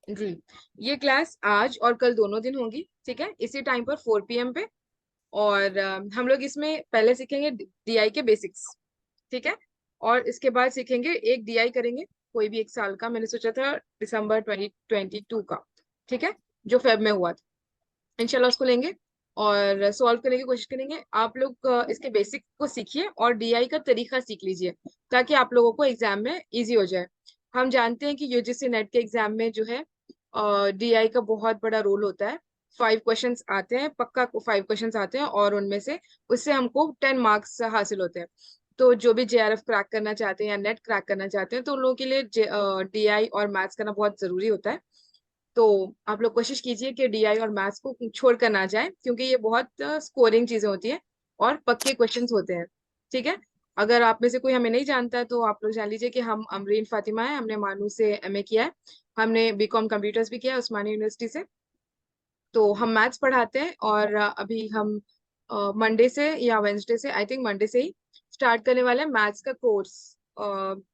जी, ये क्लास आज और कल दोनों दिन होगी, ठीक है, इसी टाइम पर 4 PM पे। और हम लोग इसमें पहले सीखेंगे डीआई के बेसिक्स, ठीक है। और इसके बाद सीखेंगे एक डीआई करेंगे, कोई भी 1 साल का, मैंने सोचा था दिसंबर 2022 का, ठीक है, जो फेब में हुआ था। इंशाल्लाह उसको लेंगे और सॉल्व करने की कोशिश करेंगे। आप लोग इसके बेसिक को सीखिए और डीआई का तरीका सीख लीजिए, ताकि आप लोगों को एग्जाम में इजी हो जाए। हम जानते हैं कि यूजीसी नेट के एग्जाम में जो है डीआई का बहुत बड़ा रोल होता है। 5 क्वेश्चंस आते हैं, पक्का 5 क्वेश्चंस आते हैं, और उनमें से उससे हमको 10 मार्क्स हासिल होते हैं। तो जो भी जेआरएफ क्रैक करना चाहते हैं या नेट क्रैक करना चाहते हैं, तो उन लोगों के लिए डीआई और मैथ्स करना बहुत जरूरी होता है। तो आप लोग कोशिश कीजिए कि डीआई और मैथ्स को छोड़ कर ना जाए, क्योंकि ये बहुत स्कोरिंग चीजें होती है और पक्के क्वेश्चंस होते हैं, ठीक है। अगर आप में से कोई हमें नहीं जानता है, तो आप लोग जान लीजिए कि हम अमरीन फातिमा है, हमने मानू से एमए किया है, हमने बीकॉम कंप्यूटर्स भी किया है उस्मानिया यूनिवर्सिटी से। तो हम मैथ्स पढ़ाते हैं, और अभी हम मंडे से या वेंसडे से, आई थिंक मंडे से ही स्टार्ट करने वाले हैं मैथ्स का कोर्स।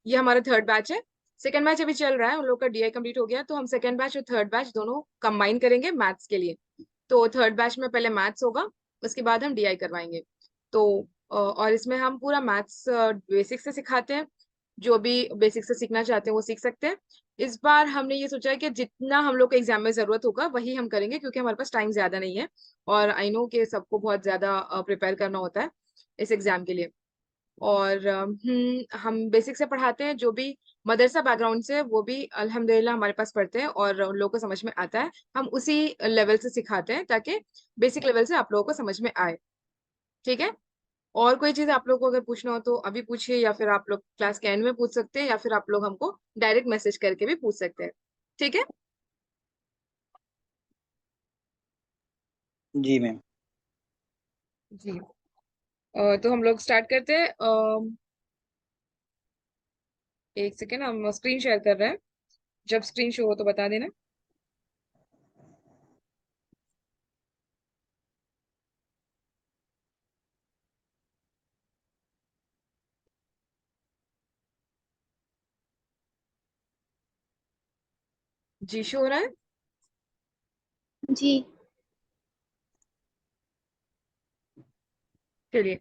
ये हमारा थर्ड बैच है। सेकेंड बैच अभी चल रहा है, उन लोग का डीआई कंप्लीट हो गया, तो हम सेकेंड बैच और थर्ड बैच दोनों कंबाइन करेंगे मैथ्स के लिए। तो थर्ड बैच में पहले मैथ्स होगा, उसके बाद हम डीआई करवाएंगे। तो और इसमें हम पूरा मैथ्स बेसिक से सिखाते हैं। जो भी बेसिक से सीखना चाहते हैं वो सीख सकते हैं। इस बार हमने ये सोचा है कि जितना हम लोग को एग्जाम में जरूरत होगा वही हम करेंगे, क्योंकि हमारे पास टाइम ज्यादा नहीं है। और आई नो कि सबको बहुत ज्यादा प्रिपेयर करना होता है इस एग्जाम के लिए। और हम बेसिक से पढ़ाते हैं, जो भी मदरसा बैकग्राउंड से वो भी अल्हम्दुलिल्लाह हमारे पास पढ़ते हैं और उन लोगों को समझ में आता है। हम उसी लेवल से सिखाते हैं, ताकि बेसिक लेवल से आप लोगों को समझ में आए, ठीक है। और कोई चीज आप लोग को अगर पूछना हो तो अभी पूछिए, या फिर आप लोग क्लास के एंड में पूछ सकते हैं, या फिर आप लोग हमको डायरेक्ट मैसेज करके भी पूछ सकते हैं, ठीक है। जी मैम। जी, तो हम लोग स्टार्ट करते हैं। एक सेकेंड, हम स्क्रीन शेयर कर रहे हैं, जब स्क्रीन शो हो तो बता देना। जी, शो हो रहा है। जी। चलिए,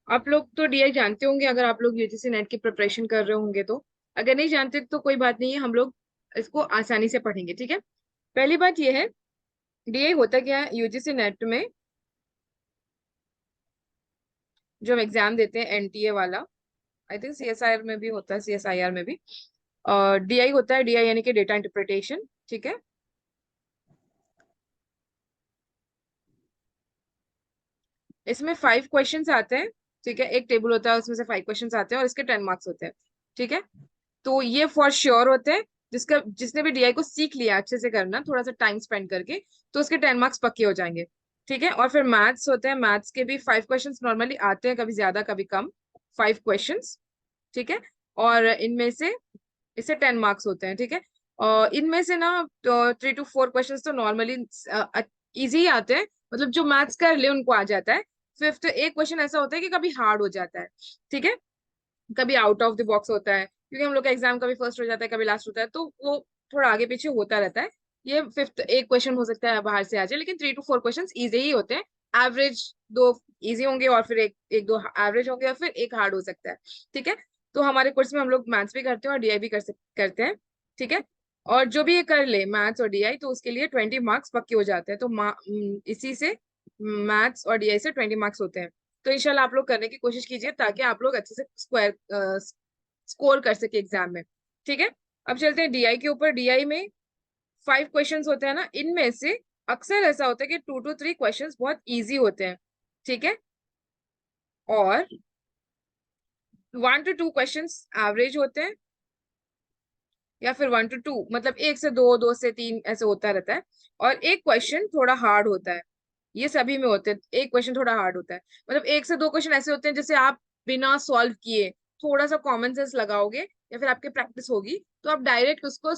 आप लोग तो डीआई जानते होंगे, अगर आप लोग यूजीसी नेट की प्रिपरेशन कर रहे होंगे तो। अगर नहीं जानते तो कोई बात नहीं है, हम लोग इसको आसानी से पढ़ेंगे, ठीक है। पहली बात यह है, डीआई होता क्या है यूजीसी नेट में, जो हम एग्जाम देते हैं एनटीए वाला। आई थिंक सीएसआईआर में भी होता है, सीएसआईआर में भी डीआई होता है। डीआई यानी कि डेटा इंटरप्रिटेशन, ठीक है। इसमें 5 क्वेश्चंस आते हैं, ठीक है। एक टेबल होता है, उसमें से 5 क्वेश्चंस आते हैं और इसके 10 मार्क्स होते हैं, ठीक है। तो ये फॉर श्योर होते हैं, जिसने भी डीआई को सीख लिया अच्छे से करना, थोड़ा सा टाइम स्पेंड करके, तो उसके 10 मार्क्स पक्के हो जाएंगे, ठीक है। और फिर मैथ्स होते हैं, मैथ्स के भी 5 क्वेश्चंस नॉर्मली आते हैं, कभी ज्यादा कभी कम, 5 क्वेश्चंस, ठीक है। और इनमें से इससे 10 मार्क्स होते हैं, ठीक है। और इनमें से ना 3 to 4 क्वेश्चंस तो नॉर्मली इजी आते हैं, मतलब जो मैथ्स कर ले उनको आ जाता है। फिफ्थ एक क्वेश्चन ऐसा होता है कि कभी हार्ड हो जाता है, ठीक है, कभी आउट ऑफ द बॉक्स होता है, क्योंकि हम लोग का एग्जाम कभी फर्स्ट हो जाता है, कभी लास्ट होता है, तो वो थोड़ा आगे पीछे होता रहता है। ये फिफ्थ एक क्वेश्चन हो सकता है बाहर से आ जाए, लेकिन 3 to 4 क्वेश्चन इजी ही होते हैं। एवरेज दो इजी होंगे, और फिर एक एक दो एवरेज होंगे, और फिर एक हार्ड हो सकता है, ठीक है। तो हमारे कोर्स में हम लोग मैथ्स भी करते हैं और डीआई भी करते हैं, ठीक है। और जो भी ये कर ले मैथ्स और डीआई, तो उसके लिए 20 मार्क्स पक्के हो जाते हैं। तो इसी से मैथ्स और डीआई से 20 मार्क्स होते हैं। तो इंशाल्लाह आप लोग करने की कोशिश कीजिए, ताकि आप लोग अच्छे से स्कोर कर सके एग्जाम में, ठीक है। अब चलते हैं डीआई के ऊपर। डीआई में 5 क्वेश्चंस होते हैं ना, इनमें से अक्सर ऐसा होता है कि 2 to 3 क्वेश्चंस बहुत इजी होते हैं, ठीक है। और 1 to 2 क्वेश्चंस एवरेज होते हैं, या फिर 1 to 2, मतलब 1 से 2, 2 से 3 ऐसे होता रहता है। और एक क्वेश्चन थोड़ा हार्ड होता है। ये सभी में होते हैं, एक क्वेश्चन थोड़ा हार्ड होता है, मतलब 1 से 2 क्वेश्चन ऐसे होते हैं जैसे आप बिना सॉल्व किए थोड़ा सा कॉमन सेंस लगाओगे, या फिर आपकी प्रैक्टिस होगी, तो आप डायरेक्ट उसको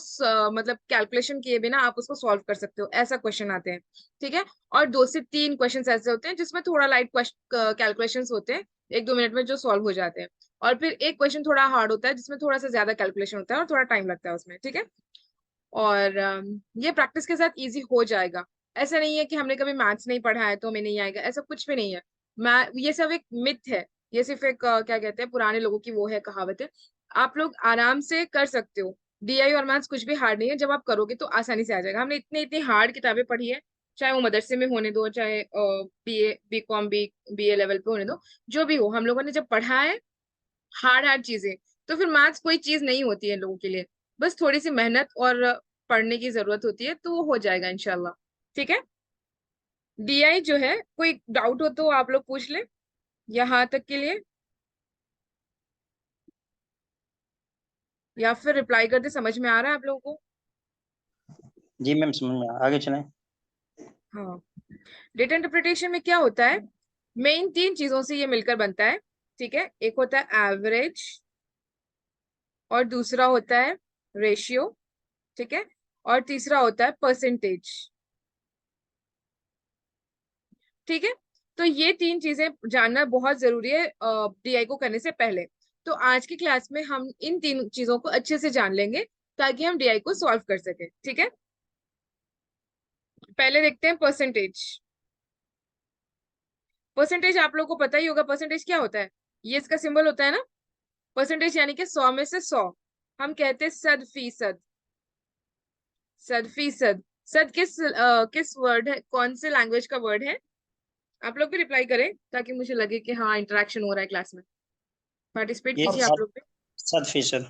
मतलब कैलकुलेशन किए बिना आप उसको सॉल्व कर सकते हो, ऐसा क्वेश्चन आते हैं, ठीक है। और 2 से 3 क्वेश्चन ऐसे होते हैं जिसमें थोड़ा लाइट कैलकुलेशन होते हैं, 1-2 मिनट में जो सॉल्व हो जाते हैं। और फिर एक क्वेश्चन थोड़ा हार्ड होता है, जिसमें थोड़ा सा ज्यादा कैलकुलेशन होता है और थोड़ा टाइम लगता है उसमें, ठीक है। और ये प्रैक्टिस के साथ इजी हो जाएगा। ऐसा नहीं है कि हमने कभी मैथ्स नहीं पढ़ा है तो हमें नहीं आएगा, ऐसा कुछ भी नहीं है। मैं ये सब एक मिथ है, ये सिर्फ एक क्या कहते हैं, पुराने लोगों की वो है कहावत है। आप लोग आराम से कर सकते हो। डीआई और मैथ्स कुछ भी हार्ड नहीं है, जब आप करोगे तो आसानी से आ जाएगा। हमने इतनी इतनी हार्ड किताबें पढ़ी है, चाहे वो मदरसे में होने दो, चाहे बीए बीकॉम बीए लेवल पे होने दो, जो भी हो, हम लोगों ने जब पढ़ा है हार्ड हार्ड चीजें, तो फिर मैथ्स कोई चीज नहीं होती है लोगों के लिए। बस थोड़ी सी मेहनत और पढ़ने की जरूरत होती है, तो वो हो जाएगा इंशाल्लाह। ठीक है। डीआई जो है, कोई डाउट हो तो आप लोग पूछ ले यहाँ तक के लिए, या फिर रिप्लाई कर दे। समझ में आ रहा है आप लोगों को? जी मैम समझ में आगे चलें। हाँ। डेटा इंटरप्रिटेशन में क्या होता है, मेन तीन चीजों से ये मिलकर बनता है। ठीक है, एक होता है एवरेज, और दूसरा होता है रेशियो, ठीक है, और तीसरा होता है परसेंटेज। ठीक है, तो ये तीन चीजें जानना बहुत जरूरी है डीआई को करने से पहले। तो आज की क्लास में हम इन तीन चीजों को अच्छे से जान लेंगे, ताकि हम डीआई को सॉल्व कर सके। ठीक है, पहले देखते हैं परसेंटेज। परसेंटेज आप लोगों को पता ही होगा, परसेंटेज क्या होता है, ये इसका सिंबल होता है ना। परसेंटेज यानी कि 100 में से 100, हम कहते हैं सद फीसद। सद फीसद, सद किस वर्ड है, कौन से लैंग्वेज का वर्ड है? आप लोग भी रिप्लाई करें, ताकि मुझे लगे कि हाँ इंटरेक्शन हो रहा है क्लास में। पार्टिसिपेट ये कीजिए आप लोग भी। 7%।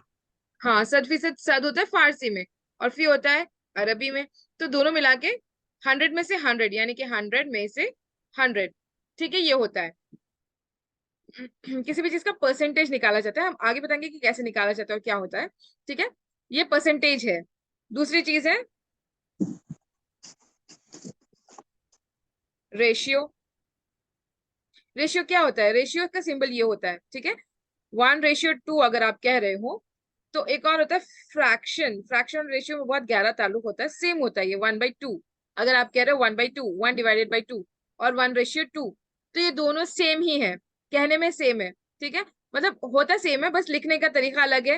हाँ, 100%। सद होता है फारसी में, और फी होता है अरबी में। तो दोनों मिला के 100 में से 100, यानी कि 100 में से 100। ठीक है, ये होता है। किसी भी चीज का परसेंटेज निकाला जाता है, हम आगे बताएंगे कि कैसे निकाला जाता है और क्या होता है। ठीक है, ये परसेंटेज है। दूसरी चीज है रेशियो। रेशियो क्या होता है, रेशियो का सिंबल ये होता है। ठीक है, 1:2 अगर आप कह रहे हो, तो एक और होता है फ्रैक्शन। फ्रैक्शन और रेशियो में बहुत गहरा ताल्लुक होता है, सेम होता है ये 1/2। अगर आप कह रहे हो 1/2, 1/2 और 1:2, तो ये दोनों सेम ही है, कहने में सेम है। ठीक है, मतलब होता सेम है, बस लिखने का तरीका अलग है।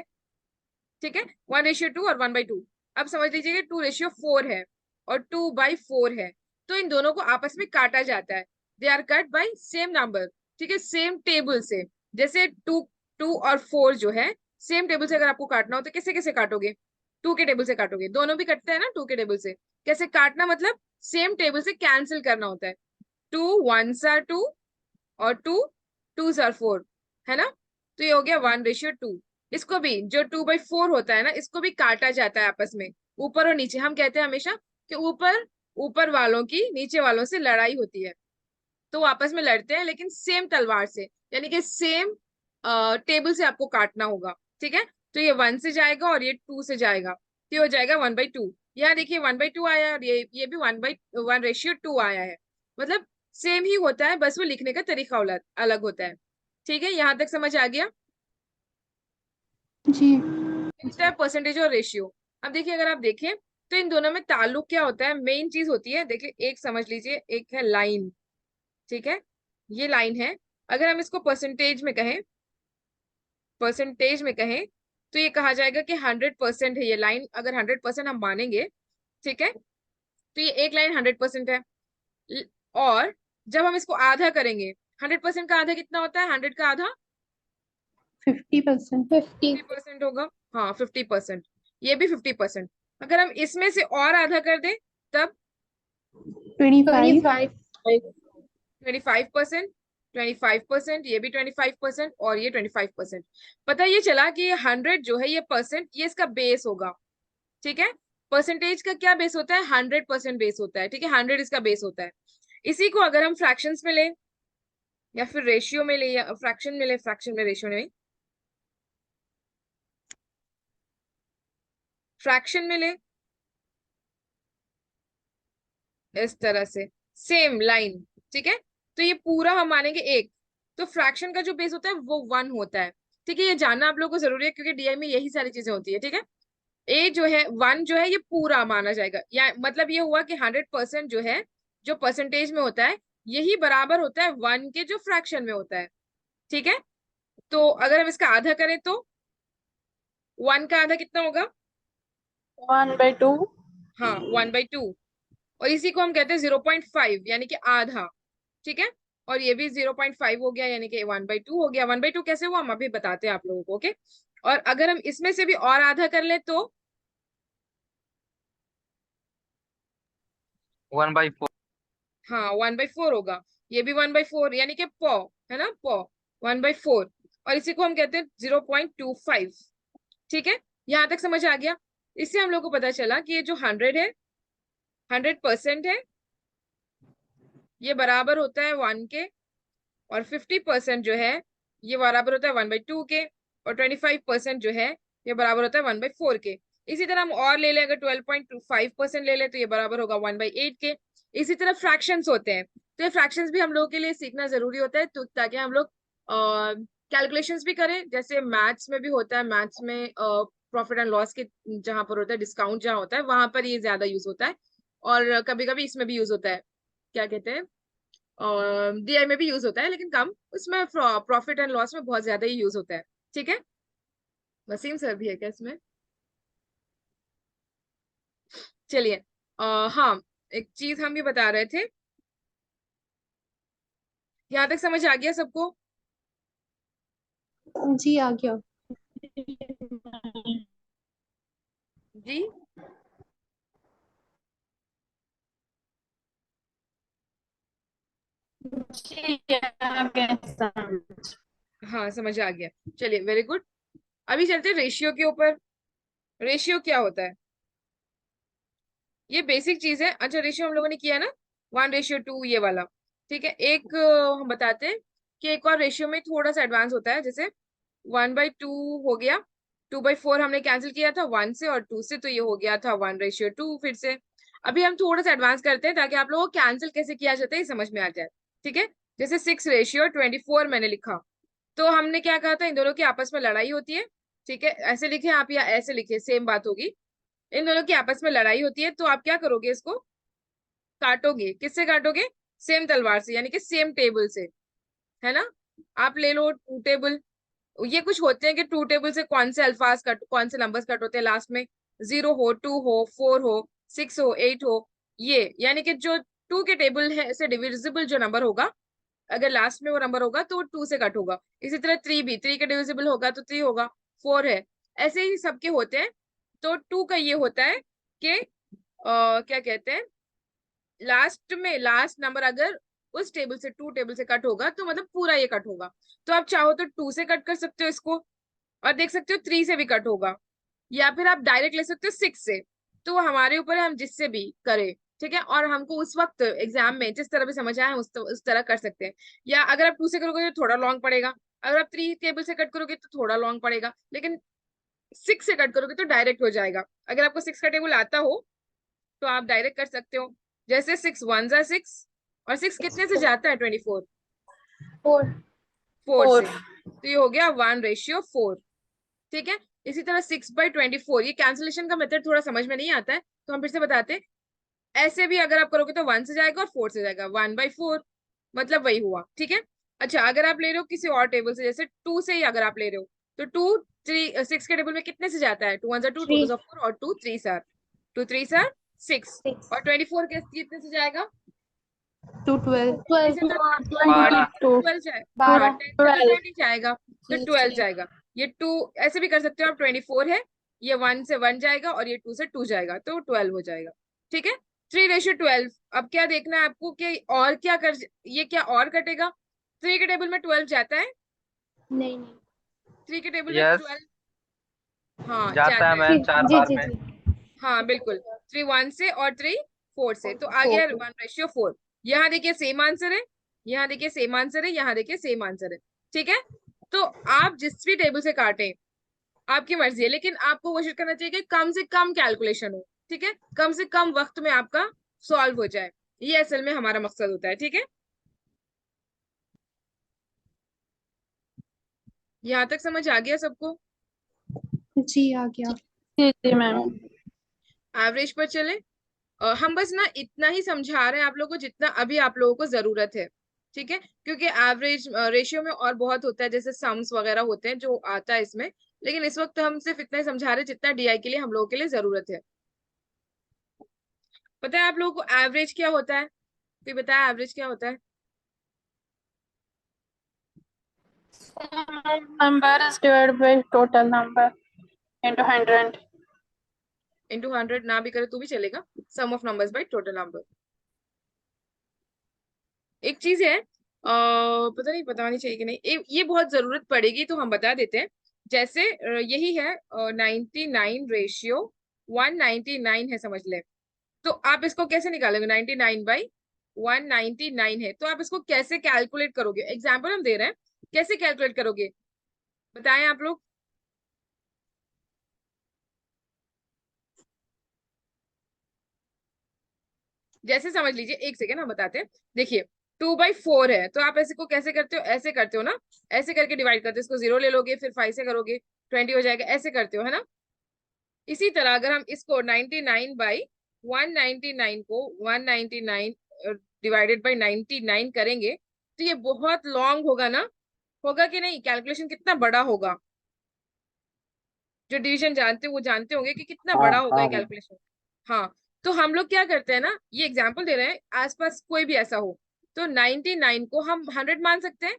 ठीक है, 1:2 और 1/2। अब समझ लीजिए 2:4 है और 2/4 है, तो इन दोनों को आपस में काटा जाता है। They are cut by same number. ठीक है, सेम टेबल से। जैसे टू टू और 4 जो है, सेम टेबल से अगर आपको काटना हो तो कैसे कैसे काटोगे? 2 के टेबल से काटोगे, दोनों भी कटते हैं ना 2 के टेबल से। कैसे काटना, मतलब सेम टेबल से कैंसिल करना होता है। 2 1s are 2 और 2 2s are 4, है ना। तो ये हो गया 1:2। इसको भी, जो 2/4 होता है ना, इसको भी काटा जाता है आपस में, ऊपर और नीचे। हम कहते हैं हमेशा कि ऊपर ऊपर वालों की नीचे वालों से लड़ाई होती है, तो वो आपस में लड़ते हैं, लेकिन सेम तलवार से, यानी कि सेम टेबल से आपको काटना होगा। ठीक है, तो ये 1 से जाएगा और ये 2 से जाएगा, तो ये हो जाएगा 1/2। यहाँ देखिए 1/2 आया है, और ये भी 1:1 आया है। मतलब सेम ही होता है, बस वो लिखने का तरीका अलग होता है। ठीक है, यहाँ तक समझ आ गया? जी। नेक्स्ट है परसेंटेज और रेशियो। अब देखिए, अगर आप देखें तो इन दोनों में ताल्लुक क्या होता है, मेन चीज होती है, देखिए एक समझ लीजिए, एक है लाइन। ठीक है, ये लाइन है। अगर हम इसको परसेंटेज में कहें, तो ये कहा जाएगा कि 100% है ये लाइन, अगर 100% हम मानेंगे। ठीक है, तो ये एक लाइन 100% है। ल- और जब हम इसको आधा करेंगे, 100% का आधा कितना होता है, 100 का आधा 50%। 50% होगा। हाँ, 50%। ये भी 50%। अगर हम इसमें से और आधा कर दें, तब 25। 25%। 25%, ये भी 25%, और ये 25%। पता ये चला कि ये 100 जो है, ये परसेंट, ये इसका बेस होगा। ठीक है, परसेंटेज का क्या बेस होता है, 100% बेस होता है। ठीक है, 100 इसका बेस होता है। इसी को अगर हम फ्रैक्शंस में ले, या फिर रेशियो में ले, या फ्रैक्शन में ले, फ्रैक्शन में रेशियो में, फ्रैक्शन में ले, इस तरह से, सेम लाइन। ठीक है, तो ये पूरा हम मानेंगे एक, तो फ्रैक्शन का जो बेस होता है वो 1 होता है। ठीक है, ये जानना आप लोगों को जरूरी है, क्योंकि डीआई में यही सारी चीजें होती है। ठीक है, ए जो है 1 जो है, ये पूरा माना जाएगा, या मतलब ये हुआ कि 100% जो है, जो परसेंटेज में होता है, यही बराबर होता है 1 के जो फ्रैक्शन में होता है। ठीक है, तो अगर हम इसका आधा करें, तो 1 का आधा कितना होगा, 1/2. हाँ 1/2, और इसी को हम कहते हैं 0.5 यानी कि आधा, ठीक है। और ये भी 0.5 हो गया यानी कि 1/2 हो गया। 1/2 कैसे हुआ हम अभी बताते हैं आप लोगों को, ओके। और अगर हम इसमें से भी और आधा कर ले तो 1/4। हाँ 1/4 होगा। ये भी 1/4 यानी कि पौ, है ना, पौ 1/4। और इसी को हम कहते हैं 0.25, ठीक है। यहां तक समझ आ गया। इससे हम लोग को पता चला कि ये जो 100 है, 100% है, ये बराबर होता है 1 के। और 50% जो है ये बराबर होता है 1/2 के। और 25% जो है ये बराबर होता है 1/4 के। इसी तरह हम और ले लें, अगर 12.25% ले लें तो ये बराबर होगा 1/8 के। इसी तरह फ्रैक्शंस होते हैं, तो ये फ्रैक्शंस भी हम लोगों के लिए सीखना जरूरी होता है, तो ताकि हम लोग कैलकुलेशंस भी करें। जैसे मैथ्स में भी होता है, मैथ्स में प्रॉफिट एंड लॉस के जहां पर होता है, डिस्काउंट जहां होता है, वहां पर ये ज्यादा यूज होता है। और कभी कभी इसमें भी यूज होता है, क्या कहते हैं, डीआई में भी यूज होता है, लेकिन कम। उसमें प्रॉफिट एंड लॉस में बहुत ज्यादा ही यूज होता है, ठीक है। वसीम सर भी है क्या इसमें? चलिए, हाँ, एक चीज हम भी बता रहे थे, यहाँ तक समझ आ गया सबको? जी आ गया. जी, हाँ समझ आ गया। चलिए, वेरी गुड। अभी चलते हैं रेशियो के ऊपर। रेशियो क्या होता है? ये बेसिक चीज है। अच्छा, रेशियो हम लोगों ने किया ना, 1:2 ये वाला, ठीक है। एक हम बताते हैं कि एक और रेशियो में थोड़ा सा एडवांस होता है, जैसे 1/2 हो गया, 2/4 हमने कैंसिल किया था 1 से और 2 से, तो ये हो गया था 1:2 फिर से। अभी हम थोड़ा सा एडवांस करते हैं ताकि आप लोगों को कैंसिल कैसे किया जाता है ये समझ में आ जाए, ठीक है। जैसे 6:24 मैंने लिखा, तो हमने क्या कहा था, इन दोनों की आपस में लड़ाई होती है, ठीक है। ऐसे लिखे आप या ऐसे लिखे, सेम बात होगी। इन दोनों की आपस में लड़ाई होती है, तो आप क्या करोगे, इसको काटोगे। किससे काटोगे? सेम तलवार से, यानी कि सेम टेबल से, है ना। आप ले लो 2 टेबल। ये कुछ होते हैं कि 2 टेबल से कौन से अल्फाज कट, कौन से नंबर्स कट होते हैं लास्ट में, 0 हो, 2 हो, 4 हो, 6 हो, 8 हो। ये यानी कि जो 2 के टेबल है से डिविजिबल जो नंबर होगा, अगर लास्ट में वो नंबर होगा तो वो 2 से कट होगा। इसी तरह 3 भी 3 के डिविजिबल होगा तो 3 होगा, 4 है, ऐसे ही सबके होते हैं। तो 2 का ये होता है कि क्या कहते हैं, लास्ट में लास्ट नंबर अगर उस टेबल से 2 टेबल से कट होगा तो मतलब पूरा ये कट होगा। तो आप चाहो तो 2 से कट कर सकते हो इसको, और देख सकते हो 3 से भी कट होगा, या फिर आप डायरेक्ट ले सकते हो 6 से। तो वो हमारे ऊपर है, हम जिससे भी करें, ठीक है। और हमको उस वक्त एग्जाम में जिस तरह भी समझ आए उस तरह कर सकते हैं। या अगर आप 2 से करोगे तो थोड़ा लॉन्ग पड़ेगा, अगर आप 3 टेबल से कट करोगे तो थोड़ा लॉन्ग पड़ेगा, लेकिन 6 से कट करोगे तो डायरेक्ट हो जाएगा। अगर आपको 6 का टेबल आता हो तो आप डायरेक्ट कर सकते हो। जैसे 6 1 6, और 6 कितने से जाता है 24? 4. 4 से, तो ये हो गया 1:4, ठीक है। इसी तरह 6/24, ये कैंसिलेशन का मेथड थोड़ा समझ में नहीं आता है, तो हम फिर से बताते हैं। ऐसे भी अगर आप करोगे तो 1 से जाएगा और 4 से जाएगा, 1/4, मतलब वही हुआ, ठीक है। अच्छा, अगर आप ले रहे हो किसी और टेबल से, जैसे 2 से ही अगर आप ले रहे हो, तो 6 के टेबल में कितने से जाता है? 2 1 2, 2 2 4, और 2 3 4, 2 3 6। और 24 के कितने से जाएगा? 2 12. इसी तरह 22. 12 जाए, 12. हाँ 10 से तो 20 जाएगा, तो 12 जाएगा। ये 2 ऐसे भी कर सकते हो आप, 24 है, ये 1 से 1 जाएगा और ये 2 से 2 जाएगा, तो 12 हो जाएगा, ठीक है। 3:12। अब क्या देखना है आपको कि और क्या कर, ये क्या और कटेगा? 3 के टेबल में 12 जाता है, नहीं. 3 के टेबल में यस, 12, हाँ जाता है जाता है। मैम 4 बार में। हाँ बिल्कुल, 3 1 से और 3 4 से, तो आ गया 1:4। यहाँ देखिए सेम आंसर है, यहाँ देखिए सेम आंसर है, यहाँ देखिए सेम आंसर है, ठीक है। तो आप जिस भी टेबल से काटें आपकी मर्जी है, लेकिन आपको कोशिश करना चाहिए कि कम से कम कैलकुलेशन हो, ठीक है, कम से कम वक्त में आपका सॉल्व हो जाए। ये असल में हमारा मकसद होता है, ठीक है। यहाँ तक समझ आ गया सबको? जी आ गया. जी मैम. एवरेज पर चले। हम बस ना इतना ही समझा रहे हैं आप लोगों को जितना अभी आप लोगों को जरूरत है, ठीक है। क्योंकि एवरेज रेशियो में और बहुत होता है, जैसे सम्स वगैरह होते हैं जो आता है इसमें, लेकिन इस वक्त हम सिर्फ इतना ही समझा रहे हैं जितना डीआई के लिए हम लोगों के लिए जरूरत है। पता है आप लोगों को एवरेज क्या होता है? कोई बताया एवरेज क्या होता है? Number is divided by total number into 100. Into 100 ना भी करे तो भी चलेगा, sum of numbers by total number. एक चीज है पता नहीं बतानी चाहिए कि नहीं, ये बहुत जरूरत पड़ेगी तो हम बता देते हैं। जैसे यही है 99 रेशियो 199 है समझ ले। तो आप इसको कैसे निकालोगे? 99/199 है, तो आप इसको कैसे कैलकुलेट करोगे? एग्जाम्पल हम दे रहे हैं, कैसे कैलकुलेट करोगे बताएं आप लोग। जैसे समझ लीजिए, एक सेकेंड हम बताते हैं। देखिए 2/4 है, तो आप ऐसे को कैसे करते हो? ऐसे करते हो ना, ऐसे करके डिवाइड करते हो, इसको 0 ले लोगे, फिर 5 से करोगे 20 हो जाएगा, ऐसे करते हो है ना। इसी तरह अगर हम इसको 99/199 को 199 डिवाइडेड बाई 99 करेंगे, तो ये बहुत लॉन्ग होगा ना, होगा कि नहीं? कैलकुलेशन कितना बड़ा होगा, जो डिवीजन जानते हो वो जानते होंगे कि कितना हाँ बड़ा होगा हाँ ये मैम। कैलकुलेशन। हाँ, तो हम लोग क्या करते हैं ना, ये एग्जाम्पल दे रहे हैं, आसपास कोई भी ऐसा हो, तो 99 को हम 100 मान सकते हैं।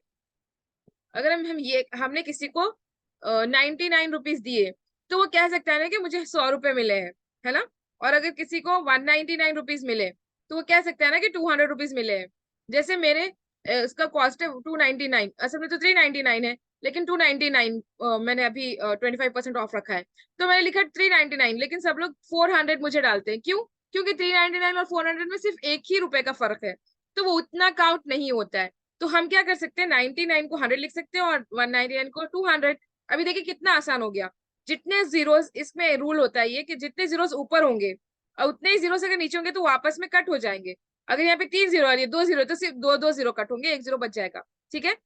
अगर हम ये हमने किसी को 99 रुपीज दिए, तो वो कह सकता है ना कि मुझे 100 रुपए मिले हैं, है ना। और अगर किसी को 199 रुपीज मिले, तो वो कह सकता है ना कि 200 रुपीज मिले हैं। जैसे मेरे इसका कॉस्ट है 299, असल में तो 399 है, लेकिन 299 मैंने अभी 25% ऑफ रखा है, तो मैंने लिखा 399, लेकिन सब लोग 400 मुझे डालते हैं। क्यों? क्योंकि 399 और 400 में सिर्फ एक ही रुपए का फर्क है, तो वो उतना काउंट नहीं होता है। तो हम क्या कर सकते हैं, 99 को 100 लिख सकते हैं और 199 को 200। अभी देखिए कितना आसान हो गया। जितने जीरोस, इसमें रूल होता है ये कि जितने जीरोस ऊपर होंगे और उतने ही जीरोस अगर नीचे होंगे तो वापस में कट हो जाएंगे। अगर यहाँ पे 3 जीरो आ रही है, 2 जीरो, तो सिर्फ दो दो जीरो कट होंगे, एक जीरो बच जाएगा। ठीक है,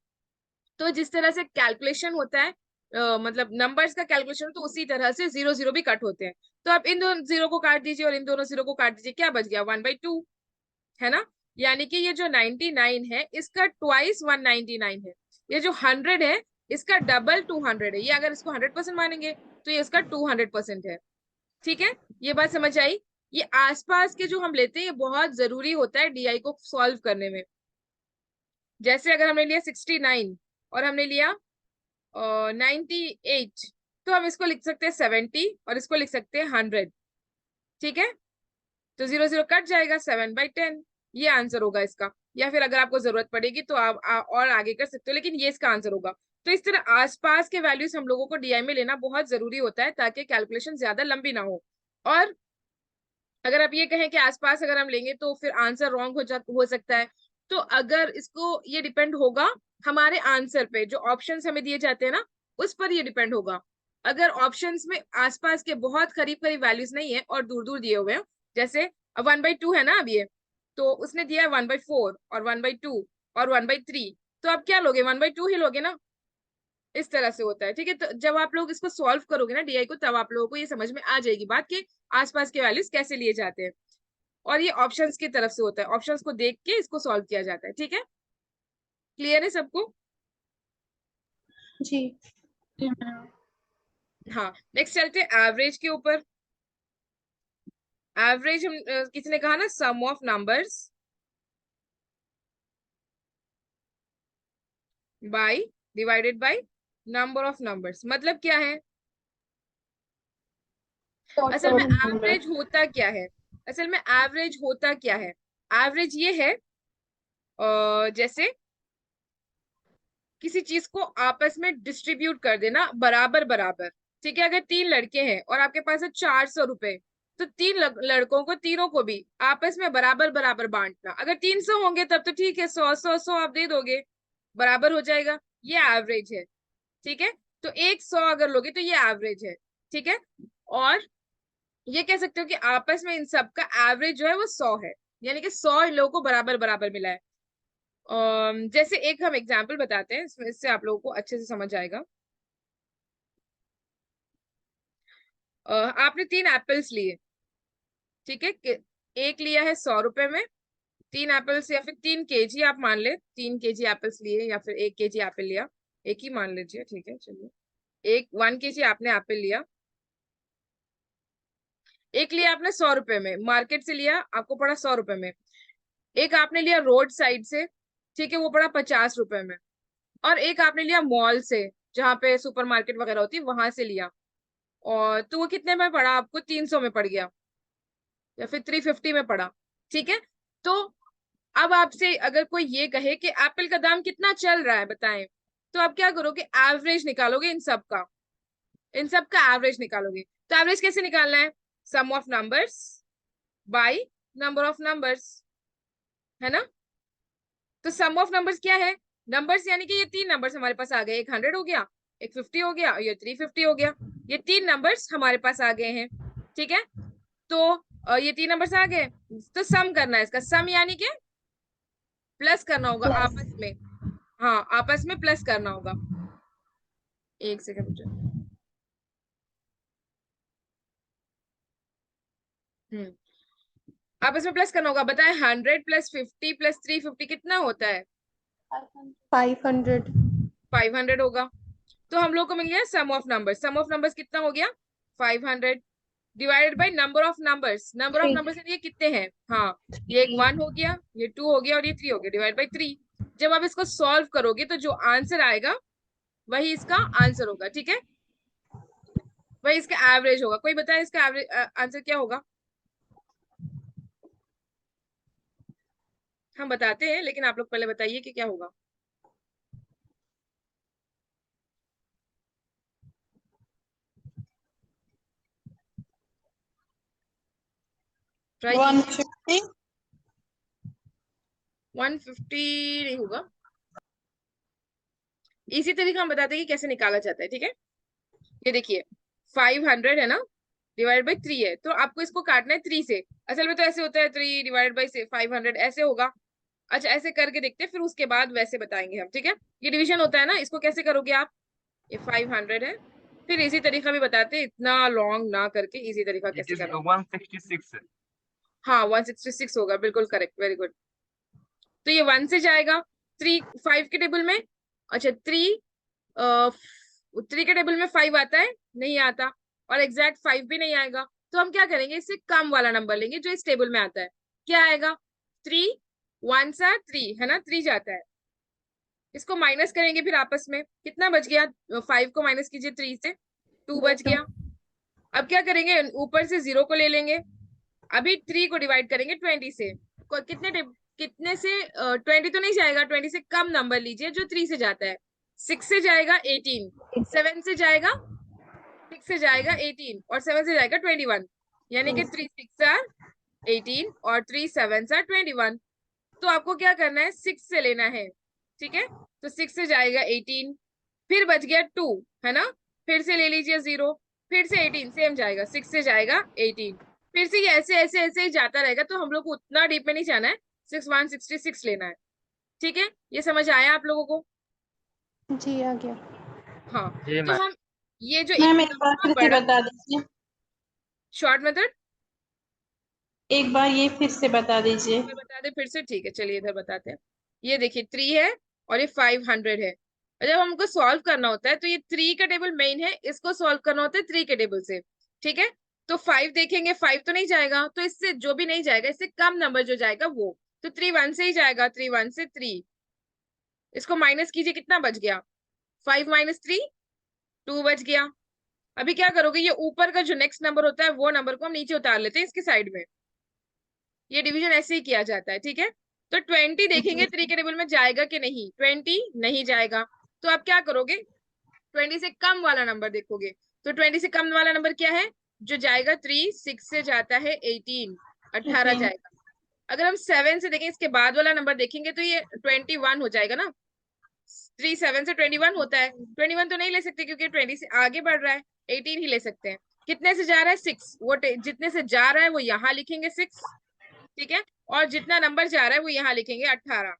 तो जिस तरह से कैलकुलेशन होता है मतलब नंबर्स का कैलकुलेशन, तो उसी तरह से जीरो जीरो भी कट होते हैं। तो आप इन दोनों जीरो को काट दीजिए और इन दोनों जीरो को काट दीजिए, क्या बच गया? 1/2, है ना। यानी कि ये जो 99 है इसका ट्वाइस 199 है। ये जो 100 है इसका डबल 200 है। ये अगर इसको 100% मानेंगे तो ये इसका 200% है। ठीक है, ये बात समझ आई। ये आसपास के जो हम लेते हैं ये बहुत जरूरी होता है डीआई को सॉल्व करने में। जैसे अगर हमने लिया 69 और हमने लिया 98, तो हम इसको लिख सकते हैं 70 और इसको लिख सकते हैं 100। ठीक है, तो जीरो जीरो कट जाएगा, 7/10 ये आंसर होगा इसका। या फिर अगर आपको जरूरत पड़ेगी तो आप और आगे कर सकते हो, लेकिन ये इसका आंसर होगा। तो इस तरह आसपास के वैल्यूज हम लोगों को डीआई में लेना बहुत जरूरी होता है, ताकि कैलकुलेशन ज्यादा लंबी ना हो। और अगर आप ये कहें कि आसपास अगर हम लेंगे तो फिर आंसर रॉन्ग हो सकता है। तो अगर इसको, ये डिपेंड होगा हमारे आंसर पे, जो ऑप्शंस हमें दिए जाते हैं ना उस पर ये डिपेंड होगा। अगर ऑप्शंस में आसपास के बहुत करीब करीब वैल्यूज नहीं है और दूर दूर दिए हुए हैं, जैसे 1/2 है ना अब ये, तो उसने दिया है 1/4 और 1/2 और 1/3, तो आप क्या लोगे? 1/2 ही लोगे ना। इस तरह से होता है। ठीक है, तो जब आप लोग इसको सॉल्व करोगे ना डीआई को, तब आप लोगों को ये समझ में आ जाएगी बात कि आसपास के वैल्यूज कैसे लिए जाते हैं। और ये ऑप्शंस की तरफ से होता है, ऑप्शंस को देख के इसको सॉल्व किया जाता है। ठीक है, क्लियर है सबको? जी। हाँ, नेक्स्ट चलते हैं एवरेज के ऊपर। एवरेज हम किसी ने कहा ना, sum of numbers by divided by number of numbers. मतलब क्या है? असल में Total number. एवरेज होता क्या है? असल में एवरेज होता क्या है? एवरेज ये है जैसे किसी चीज को आपस में डिस्ट्रीब्यूट कर देना बराबर बराबर। ठीक है, अगर 3 लड़के हैं और आपके पास है 400 रुपए, तो 3 लड़कों को, तीनों को भी आपस में बराबर बराबर बांटना। अगर 300 होंगे तब तो ठीक है, 100 100 100 आप दे दोगे, बराबर हो जाएगा। ये एवरेज है। ठीक है, तो 100 अगर लोगे तो ये एवरेज है। ठीक है, और ये कह सकते हो कि आपस में इन सब का एवरेज जो है वो 100 है, यानी कि 100 इन लोगों को बराबर बराबर मिला है। जैसे एक हम एग्जाम्पल बताते हैं, इसमें इससे आप लोगों को अच्छे से समझ आएगा। आपने 3 एप्पल्स लिए। ठीक है, एक लिया है 100 रुपए में, 3 एप्पल्स, या फिर 3 केजी आप मान ले, 3 केजी एप्पल्स लिए या फिर 1 केजी एप्पल लिया, एक ही मान लीजिए। ठीक है, चलिए, एक 1 केजी आपने एप्पल लिया। एक लिया आपने 100 रुपए में, मार्केट से लिया, आपको पड़ा 100 रुपए में। एक आपने लिया रोड साइड से, ठीक है, वो पड़ा 50 रुपए में। और एक आपने लिया मॉल से, जहाँ पे सुपरमार्केट वगैरह होती है वहां से लिया, और तो वो कितने में पड़ा आपको? 300 में पड़ गया, या फिर 350 में पड़ा। ठीक है, तो अब आपसे अगर कोई ये कहे कि एप्पल का दाम कितना चल रहा है बताएं, तो आप क्या करोगे? एवरेज निकालोगे इन सब का, इन सब का एवरेज निकालोगे। तो एवरेज कैसे निकालना है? Sum of numbers by number of numbers, है ना? तो सम ऑफ नंबर्स क्या है? नंबर्स यानी कि ये तीन नंबर्स हमारे पास आ गए, एक 100 हो गया, एक 50 हो गया, और ये 350 हो गया। ये तीन नंबर्स हमारे पास आ गए हैं, ठीक है। तो ये तीन नंबर्स आ गए, तो सम करना है इसका। सम यानी कि प्लस करना होगा प्लस। आपस में। हाँ, आपस में प्लस करना होगा। एक सेकंड मुझे। आपस में प्लस करना होगा। बताएं, 100 प्लस 50 प्लस 350 कितना होता है? 500। 500 होगा। तो हम लोग को मिल गया sum of numbers. Sum of numbers कितना हो गया? 500 divided by number of numbers. Number of 3। Numbers ये कितने हैं? हाँ, ये एक 1 हो गया, ये 2 हो गया, और ये 3 हो गया, डिवाइड बाय 3। जब आप इसको सॉल्व करोगे तो जो आंसर आएगा वही इसका आंसर होगा, ठीक है, वही इसका एवरेज होगा। कोई बताए इसका एवरेज आंसर क्या होगा? हम बताते हैं, लेकिन आप लोग पहले बताइए कि क्या होगा। ट्राई कीजिए। 150। 150 नहीं होगा। इसी तरीके हम बताते हैं कि कैसे निकाला जाता है, ठीक है। ये देखिए, 500 है ना, डिवाइड बाई 3 है, तो आपको इसको काटना है 3 से। असल में तो ऐसे होता है, 3 डिवाइड बाई से 500 ऐसे होगा। अच्छा, ऐसे करके देखते हैं, फिर उसके बाद वैसे बताएंगे हम, ठीक है। ये डिवीजन होता है ना, इसको कैसे करोगे आप? ये 500 है, फिर इसी तरीका भी बताते हैं, इतना लॉन्ग ना करके इजी तरीका It कैसे is करना। 166. हाँ, 166 होगा, बिल्कुल करेक्ट, वेरी गुड। तो ये 1 से जाएगा 3, 5 के टेबल में। अच्छा, 3 के टेबल में 5 आता है? नहीं आता। और एग्जैक्ट 5 भी नहीं आएगा। तो हम क्या करेंगे? इससे कम वाला नंबर लेंगे जो इस टेबल में आता है। क्या आएगा? 3 1 सा 3 है ना, 3 जाता है। इसको माइनस करेंगे, फिर आपस में कितना बच गया? 5 को माइनस कीजिए 3 से, 2 बच गया। अब क्या करेंगे? ऊपर से 0 को ले लेंगे। अभी 3 को डिवाइड करेंगे 20 से। कितने से? 20 तो नहीं जाएगा, 20 से कम नंबर लीजिए जो 3 से जाता है। 6 से जाएगा 18, 7 से जाएगा, 6 से जाएगा 18, और 7 से जाएगा 21। यानी कि 3 6 आर 18 और 3 7 आर 21। तो आपको क्या करना है? 6 से लेना है, ठीक है। तो 6 से जाएगा 18, फिर बच गया 2, है ना। फिर से ले लीजिए 0, फिर से 18 सेम जाएगा, 6 से जाएगा 18, फिर से ये ऐसे ऐसे ऐसे ही जाता रहेगा। तो हम लोग को उतना डीप में नहीं जाना है, 6166 लेना है, ठीक है। ये समझ आया आप लोगों को? जी आ गया। हाँ। जी तो मैम। हम ये जो मैम एक बार इतना फिर से बड़ा बता दीजिए। शॉर्ट मेथड एक बार ये फिर से बता दीजिए। बता दे फिर से, ठीक है, चलिए इधर बताते हैं। ये देखिए 3 है और ये 500 है। और जब हमको सॉल्व करना होता है तो ये 3 का टेबल मेन है, इसको सॉल्व करना होता है 3 के टेबल से, ठीक है। तो 5 देखेंगे, 5 तो नहीं जाएगा, तो इससे जो भी नहीं जाएगा, इससे कम नंबर जो जाएगा वो, तो 3 1 से ही जाएगा, 3 1 से 3। इसको माइनस कीजिए, कितना बच गया? 5 माइनस 3 2 बच गया। अभी क्या करोगे? ये ऊपर का जो नेक्स्ट नंबर होता है वो नंबर को हम नीचे उतार लेते हैं इसके साइड में। ये डिवीजन ऐसे ही किया जाता है, ठीक है। तो 20 देखेंगे 3 के टेबल में जाएगा कि नहीं? 20 नहीं जाएगा। तो आप क्या करोगे? 20 से कम वाला नंबर देखोगे। तो 20 से कम वाला नंबर क्या है जो जाएगा? 3 6 से जाता है 18, 18 जाएगा। अगर हम 7 से देखें, इसके बाद वाला नंबर देखेंगे, तो ये 21 हो जाएगा ना। 3 7 से 21 होता है। 21 तो नहीं ले सकते क्योंकि 20 से आगे बढ़ रहा है, 18 ही ले सकते हैं। कितने से जा रहा है? 6। वो जितने से जा रहा है वो यहाँ लिखेंगे 6, ठीक है। और जितना नंबर जा रहा है वो यहाँ लिखेंगे 18।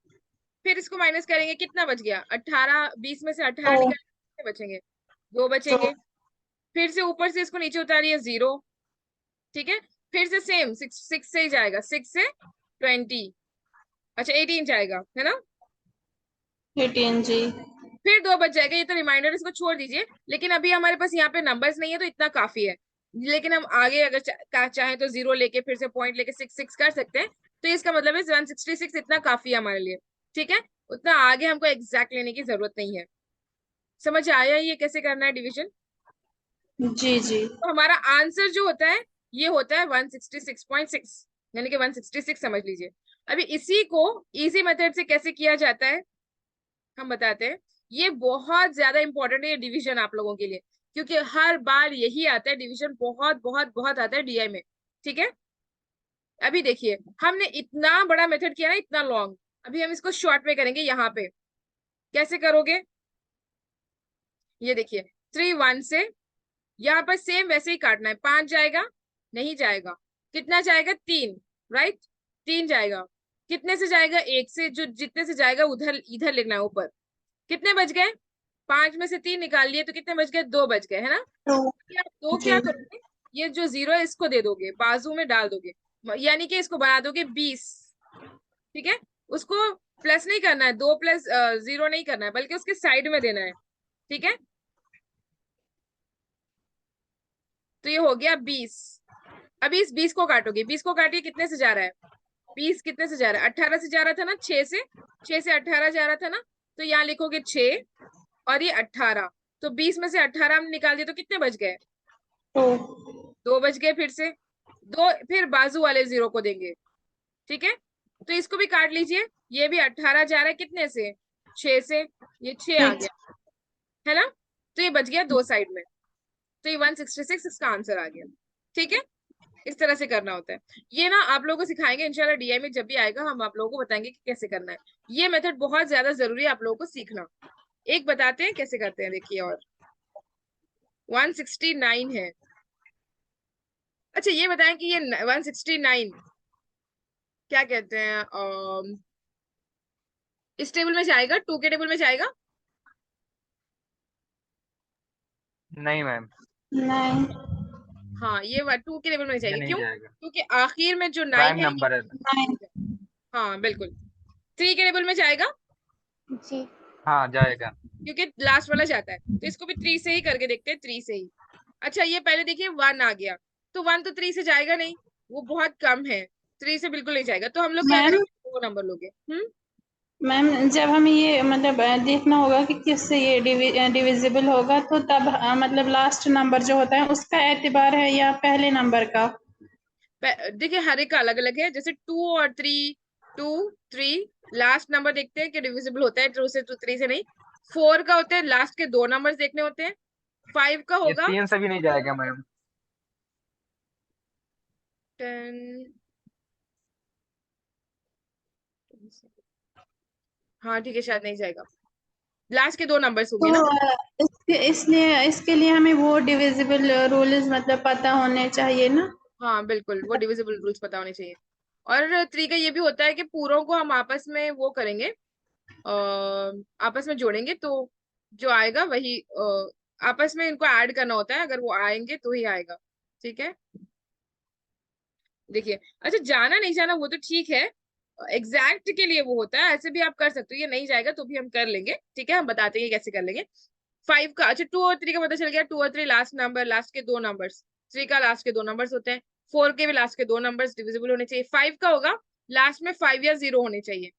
फिर इसको माइनस करेंगे, कितना बच गया? 18, 20 में से 18 निकाल, कितने बचेंगे? 2 बचेंगे। फिर से ऊपर से इसको नीचे उतारिए 0, ठीक है। फिर से सेम 6 से ही जाएगा, 6 से 20, अच्छा 18 जाएगा, है ना। 18 जी। फिर 2 बच जाएगा। ये तो रिमाइंडर, इसको छोड़ दीजिए। लेकिन अभी हमारे पास यहाँ पे नंबर्स नहीं है तो इतना काफी है। लेकिन हम आगे अगर चाहें तो 0 लेके फिर से पॉइंट लेके 6 कर सकते हैं। तो इसका मतलब है 166 इतना काफी है हमारे लिए। ठीक है, उतना आगे हमको एग्जैक्ट लेने की जरूरत नहीं है। समझ आया ये कैसे करना है डिवीजन? जी जी। तो हमारा आंसर जो होता है ये होता है 166.6, यानी कि 166 समझ लीजिए। अभी इसी को इजी मेथड से कैसे किया जाता है हम बताते हैं। ये बहुत ज्यादा इंपॉर्टेंट है ये डिवीजन आप लोगों के लिए, क्योंकि हर बार यही आता है डिवीजन, बहुत बहुत बहुत आता है डीआई में। ठीक है, अभी देखिए हमने इतना बड़ा मेथड किया ना, इतना लॉन्ग। अभी हम इसको शॉर्ट में करेंगे। यहाँ पे कैसे करोगे, ये देखिए 3 1 से यहाँ पर सेम वैसे ही काटना है। 5 जाएगा, नहीं जाएगा। कितना जाएगा, 3, राइट? 3 जाएगा। कितने से जाएगा, 1 से। जो जितने से जाएगा उधर इधर लिखना है ऊपर। कितने बच गए, 5 में से 3 निकाल लिए तो कितने बच गए, 2 बच गए, है ना? तो आप दो जी क्या करोगे, ये जो 0 है इसको दे दोगे, बाजू में डाल दोगे, यानी कि इसको बना दोगे 20। ठीक है, उसको प्लस नहीं करना है, 2 प्लस 0 नहीं करना है, बल्कि उसके साइड में देना है। ठीक है, तो ये हो गया 20। अभी इस 20 को काटोगे, 20 को काटिए, कितने से जा रहा है, 20 कितने से जा रहा है, 18 से जा रहा था ना, 6 से। 6 से 18 जा रहा था ना, तो यहाँ लिखोगे 6 और ये 18। तो 20 में से 18 हम निकाल दिए तो कितने बच गए, तो 2 बच गए। फिर से 2, फिर बाजू वाले 0 को देंगे। ठीक है, तो इसको भी काट लीजिए। ये भी 18 जा रहा है कितने से, 6 से। ये 6 आ सिक्स। गया, है ना? तो ये बच गया 2 साइड में। तो ये 166 इसका आंसर आ गया। ठीक है, इस तरह से करना होता है। ये ना आप लोगों को सिखाएंगे इंशाल्लाह डीआई में, जब भी आएगा हम आप लोगों को बताएंगे कि कैसे करना है। ये मेथड बहुत ज्यादा जरूरी है आप लोगों को सीखना। एक बताते हैं कैसे करते हैं, देखिए। और 169 है। अच्छा ये बताएं कि ये 169 क्या कहते हैं, इस टेबल में जाएगा, 2 के टेबल में जाएगा? नहीं मैम, नहीं। हाँ, ये 2 के टेबल में ये जाएगी। नहीं क्यों? जाएगा। क्योंकि आखिर में जो 9 प्राइम है नंबर है। नहीं। हाँ बिल्कुल। 3 के टेबल में जाएगा, जी। हाँ जाएगा। क्योंकि लास्ट वाला जाता है। तो इसको भी 3 से ही करके देखते हैं, 3 से ही। अच्छा ये पहले देखिए 1 आ गया, तो 1 तो 3 से जाएगा नहीं, वो बहुत कम है। 3 से बिल्कुल नहीं जाएगा, तो हम लोग क्या मैम करेंगे, वो नंबर लोगे। मैम जब हमें ये मतलब देखना होगा कि किससे ये डिविजिबल होगा, तो तब मतलब लास्ट नंबर जो होता है उसका एतबार है या पहले नंबर का? देखिए हर एक का अलग अलग है। जैसे 2 और 3, 2 3 लास्ट नंबर देखते हैं कि डिविजिबल होता है 2 से, 3 से नहीं। 4 का होता है लास्ट के 2 नंबर्स देखने होते हैं। 5 का ये होगा 3 से भी नहीं जाएगा मैम। 10। हाँ ठीक है, शायद नहीं जाएगा, लास्ट के 2 नंबर्स होंगे तो ना। इसलिए इसके लिए हमें वो डिविजिबल रूल्स मतलब पता होने चाहिए ना। हाँ बिल्कुल, वो डिविजिबल रूल्स पता होने चाहिए। और 3 का ये भी होता है कि पूरों को हम आपस में वो करेंगे, आपस में जोड़ेंगे, तो जो आएगा वही आपस में इनको ऐड करना होता है, अगर वो आएंगे तो ही आएगा। ठीक है, देखिए। अच्छा जाना नहीं जाना वो तो ठीक है, एग्जैक्ट के लिए वो होता है, ऐसे भी आप कर सकते हो। ये नहीं जाएगा तो भी हम कर लेंगे, ठीक है, हम बताते हैं कैसे कर लेंगे। 5 का, अच्छा 2 और 3 का पता चल गया। 2 और 3 लास्ट नंबर, लास्ट के 2 नंबर्स। 3 का लास्ट के 2 नंबर्स होते हैं। 4 के भी लास्ट के 2 नंबर्स डिविजिबल होने चाहिए। 5 का होगा लास्ट में 5 या 0 होने चाहिए।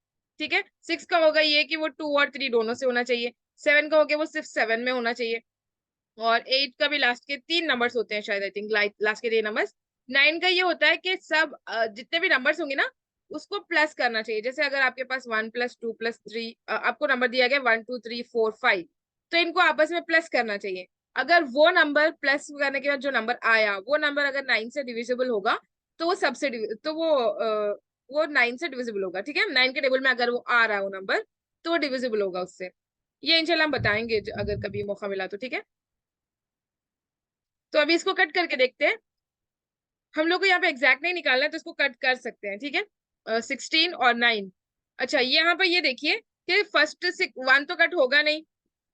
ठीक है, 6 का होगा ये कि वो 2 और 3 दोनों से होना चाहिए। 7 का होगा वो सिर्फ 7 में होना चाहिए। और 8 का भी लास्ट के 3 नंबर्स होते हैं शायद, आई थिंक लास्ट के 3 नंबर्स। 9 का ये होता है कि सब जितने भी नंबर्स होंगे ना उसको प्लस करना चाहिए। जैसे अगर आपके पास 1 + 2 + 3 आपको नंबर दिया गया 1 2 3 4 5, तो इनको आपस में प्लस करना चाहिए। अगर वो नंबर प्लस करने के बाद जो नंबर आया वो नंबर अगर 9 से डिविजिबल होगा तो वो सबसे तो वो 9 से डिविजिबल होगा। ठीक है, 9 के टेबल में अगर वो आ रहा है वो नंबर, तो वो डिविजिबल होगा उससे। ये इंशाल्लाह हम बताएंगे अगर कभी मौका मिला तो। ठीक है, तो अभी इसको कट करके देखते हैं। हम लोग को यहाँ पे एग्जैक्ट नहीं निकालना है, तो इसको कट कर सकते हैं। ठीक है, 16 और 9। अच्छा यहाँ पे ये देखिए कि फर्स्ट 1 तो कट होगा नहीं,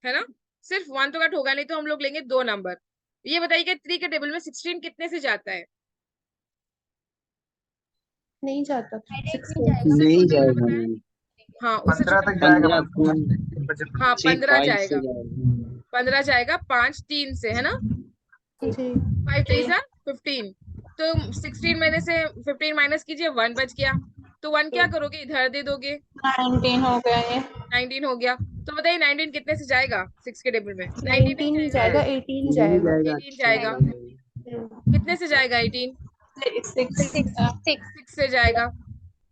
है ना? सिर्फ 1 तो कट होगा नहीं, तो हम लोग लेंगे 2 नंबर। ये बताइए कि 3 के टेबल में 16 कितने से जाता है? नहीं जाता था नहीं जाएगा मैम। हाँ उससे 15 छोटा। तक जाएगा 15 मैम। हाँ थ्री 15 फाइव से जाएगा। जाएगा। 15 जाएगा, 5 3 से, है ना? जी 5 3 जी। सा 15। तो 16 में से 15 माइनस कीजिए, 1 बच गया। तो 1 क्या करोगे, इधर दे दोगे, 19 हो गया ये। 19 हो गया। तो बताइए 19 कितने से जाएगा 6 के टेबल में? 19 नहीं 19 नहीं जाएगा, जाएगा, 18 नहीं जाएगा। जाएगा, 18 6 जाएगा। जाएगा। कितने से जाएगा 18? 6 6 से जाएगा।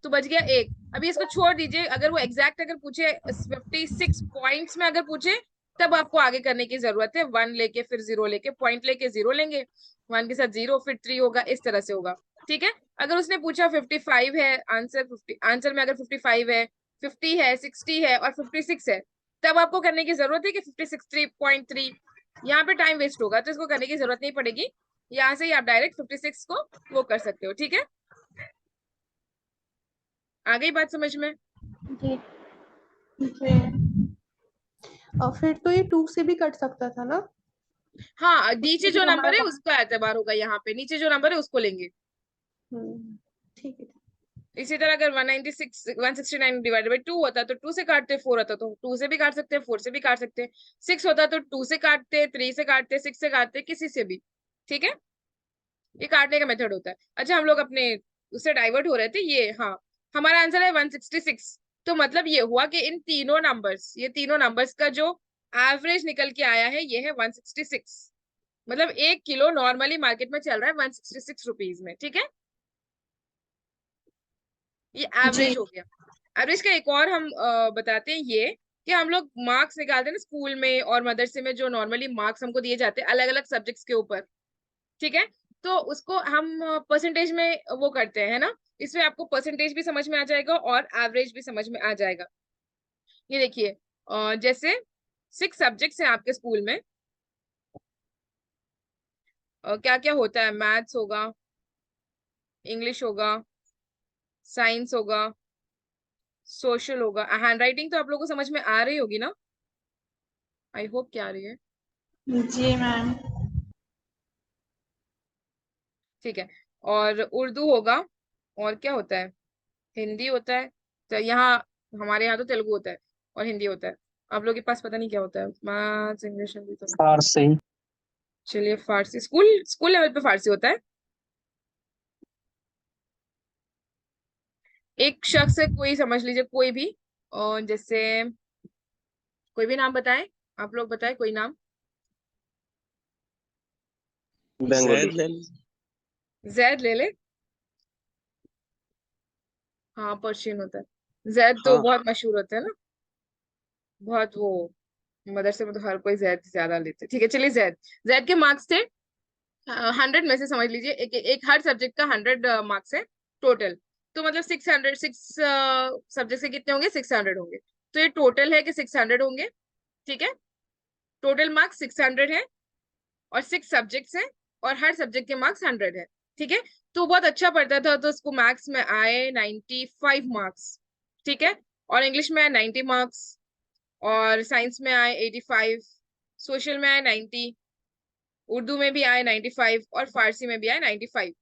तो बच गया 1। अभी इसको छोड़ दीजिए, अगर वो एग्जैक्ट अगर पूछे 56 पॉइंट्स में अगर पूछे, तब आपको आगे करने की जरूरत है, 1 लेके फिर 0 लेके, पॉइंट लेके 0 लेंगे, 1 के साथ 0 फिर 3 होगा, इस तरह से होगा। ठीक है। अगर उसने पूछा 55 है आंसर, 50 आंसर में अगर 55 है, 50 है, 60 है और 56 है, तब आपको करने की जरूरत है कि 56.3। यहाँ पे टाइम वेस्ट होगा, तो इसको करने की जरूरत नहीं पड़ेगी। यहाँ से ही आप डायरेक्ट 56 को वो कर सकते हो। ठीक है, आ गई बात समझ में? जी। जी। और फिर तो ये 2 से भी कट सकता था ना? हाँ, नीचे उसमें जो भी हमारा नंबर है उसका एतबार होगा, यहाँ पे नीचे जो नंबर है उसको लेंगे। ठीक है। इसी तरह अगर 169 डिवाइडेड बाई 2 होता तो 2 से काटते, 4 होता तो 2 से भी काट सकते, 4 से भी काट सकते, 6 होता तो 2 से काटते, 3 से काटते, 6 से काटते, किसी से भी। ठीक है, ये काटने का मेथड होता है। अच्छा, हम लोग अपने उससे डाइवर्ट हो रहे थे, ये हाँ, हमारा आंसर है 166। तो मतलब ये हुआ कि इन तीनों नंबर्स, ये तीनों नंबर्स का जो एवरेज निकल के आया है ये है 166। मतलब 1 किलो नॉर्मली मार्केट में चल रहा है 166 रुपीज में। ठीक है, ये जी। एवरेज हो गया। एवरेज का एक और हम बताते हैं ये, कि हम लोग मार्क्स निकालते हैं ना स्कूल में और मदरसे में, जो नॉर्मली मार्क्स हमको दिए जाते हैं अलग अलग सब्जेक्ट्स के ऊपर। ठीक है, तो उसको हम परसेंटेज में वो करते हैं ना, इसमें आपको परसेंटेज भी समझ में आ जाएगा और एवरेज भी समझ में आ जाएगा। ये देखिए, जैसे 6 सब्जेक्ट्स हैं आपके स्कूल में, क्या क्या होता है, मैथ्स होगा, इंग्लिश होगा, साइंस होगा, सोशल होगा। हैंड राइटिंग तो आप लोगों को समझ में आ रही होगी ना, आई होप क्या आ रही है। जी मैम। ठीक है, और उर्दू होगा, और क्या होता है, हिंदी होता है। तो यहाँ हमारे यहाँ तो तेलुगु होता है और हिंदी होता है। आप लोग के पास पता नहीं क्या होता है, मैथ्स, इंग्लिश, हिंदी तो। फारसी। चलिए, फारसी स्कूल स्कूल लेवल पे फारसी होता है। एक शख्स है, कोई समझ लीजिए, कोई भी, और जैसे कोई भी नाम बताएं, आप लोग बताएं कोई नाम। बंगाली। जैद ले ले। हाँ, पर्शियन होता है। जैद तो हाँ। बहुत मशहूर होता है ना, बहुत वो, मदरसे में तो हर कोई जैद ज्यादा लेते हैं। ठीक है, चलिए, जैद। जैद के मार्क्स थे 100 में से, समझ लीजिए एक हर सब्जेक्ट का 100 मार्क्स है टोटल। तो मतलब 600, 6 सब्जेक्ट से कितने होंगे, 600 होंगे। तो ये टोटल है कि 600 होंगे। ठीक है, टोटल मार्क्स 600 है और 6 सब्जेक्ट्स हैं और हर सब्जेक्ट के मार्क्स 100 है। ठीक है, तो बहुत अच्छा पढ़ता था, तो उसको मैथ्स में आए 95 मार्क्स। ठीक है, और इंग्लिश में आए 90 मार्क्स, और साइंस में आए 85, सोशल में आए 90, उर्दू में भी आए 95 और फारसी में भी आए 95।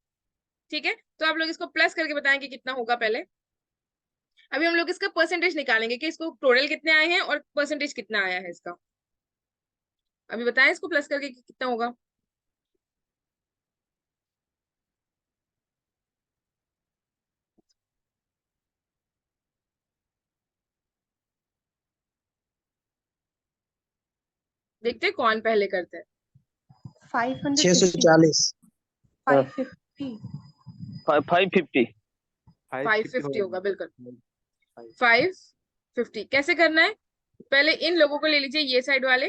ठीक है, तो आप लोग इसको प्लस करके बताएं कि कितना होगा पहले। अभी हम लोग इसका परसेंटेज निकालेंगे कि इसको टोटल कितने आए हैं और परसेंटेज कितना आया है इसका। अभी बताएं इसको प्लस करके कि कितना होगा। देखते हैं कौन पहले करते हैं। 550, 640। 550। 550। 550 होगा, बिल्कुल 550। कैसे करना है, पहले इन लोगों को ले लीजिए, ये साइड वाले,